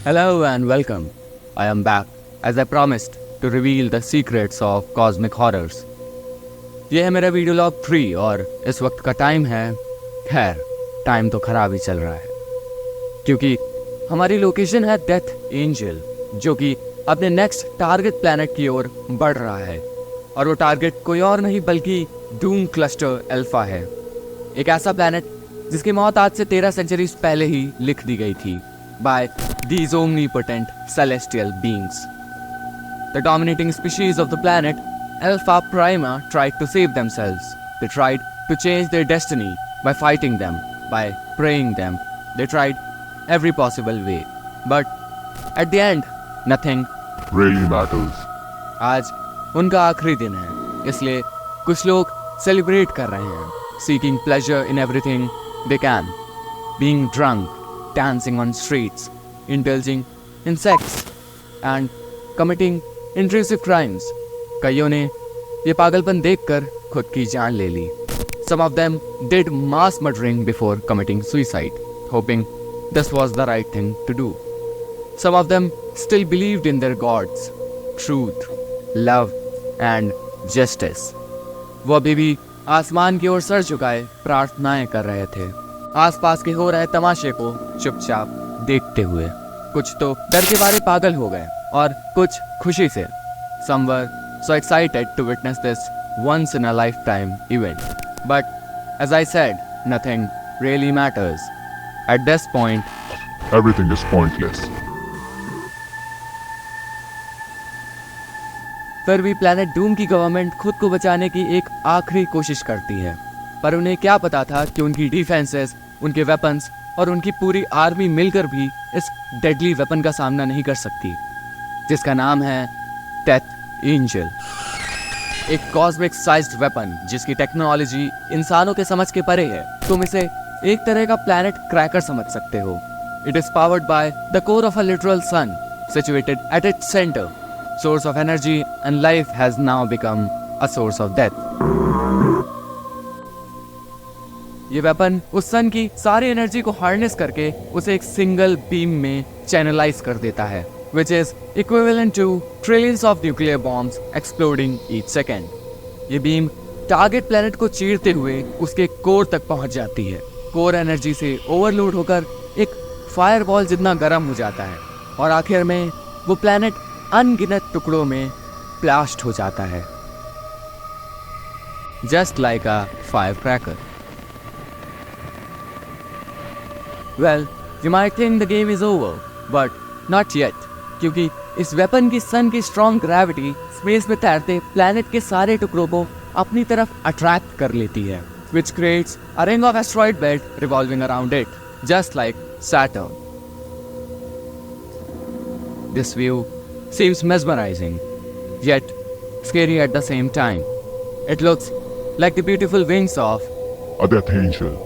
Hello and welcome. I am back as I promised to reveal the secrets of cosmic horrors. ये है मेरा video log 3 और इस वक्त का टाइम है, खैर टाइम तो खराब ही चल रहा है क्योंकि हमारी लोकेशन है डेथ एंजल, जो कि अपने नेक्स्ट टारगेट प्लैनेट की ओर बढ़ रहा है और वो टारगेट कोई और नहीं बल्कि डूम क्लस्टर अल्फा है। एक ऐसा प्लैनेट जिसकी मौत आज से 13 सेंचुरीज पहले ही लिख दी गई थी by these omnipotent celestial beings. The dominating species of the planet, Alpha Prima, tried to save themselves. They tried to change their destiny by fighting them, by praying them. They tried every possible way. But at the end, nothing really matters. आज उनका आखिरी दिन है, इसलिए कुछ लोग celebrate कर रहे हैं, seeking pleasure in everything they can, being drunk, dancing on streets, indulging in sex, and committing intrusive crimes. कईयों ने ये पागलपन देखकर खुद की जान ले ली. Some of them did mass murdering before committing suicide, hoping this was the right thing to do. Some of them still believed in their gods, truth, love, and justice. वो अभी भी आसमान की ओर सर झुकाए प्रार्थनाएं कर रहे थे, आसपास के हो रहे तमाशे को चुपचाप देखते हुए. कुछ तो डर के मारे पागल हो गए और कुछ खुशी से. Some were so excited to witness this once in a lifetime event. But as I said, nothing really matters. At this point, Everything is pointless. फिर भी प्लैनेट डूम की गवर्नमेंट खुद को बचाने की एक आखिरी कोशिश करती है, पर उन्हें क्या पता था कि उनकी डिफेंसेस, उनके वेपन्स और उनकी पूरी आर्मी मिलकर भी इस डेडली वेपन का सामना नहीं कर सकती, जिसका नाम है डेथ एंजल. एक कॉस्मिक साइज्ड वेपन जिसकी टेक्नोलॉजी इंसानों के समझ के परे है. तुम इसे एक तरह का प्लैनेट क्रैकर समझ सकते हो. It is powered by the core of a literal sun situated at its centre. Source of energy and life has now become a source of death. ये वेपन उस सन की सारी एनर्जी को harness करके उसे एक सिंगल बीम में channelise कर देता है, which is equivalent to trillions of nuclear bombs exploding each second. ये बीम टारगेट प्लैनेट को चीरते हुए उसके कोर तक पहुंच जाती है. कोर एनर्जी से ओवरलोड होकर एक फायरबॉल जितना गर्म हो जाता है और आखिर में वो प्लैनेट अनगिनत टुकड़ों में ब्लास्ट हो जाता है, just like a firecracker. Well, you might think the game is over, but not yet. क्योंकि इस वेपन की सन की स्ट्रॉन्ग ग्रेविटी स्पेस में तैरते प्लैनेट के सारे टुकड़ों को अपनी तरफ अट्रैक्ट कर लेती है, which creates a ring of asteroid belt revolving around it, just like Saturn. This view seems mesmerizing, yet scary at the same time. It looks like the beautiful wings of A death angel.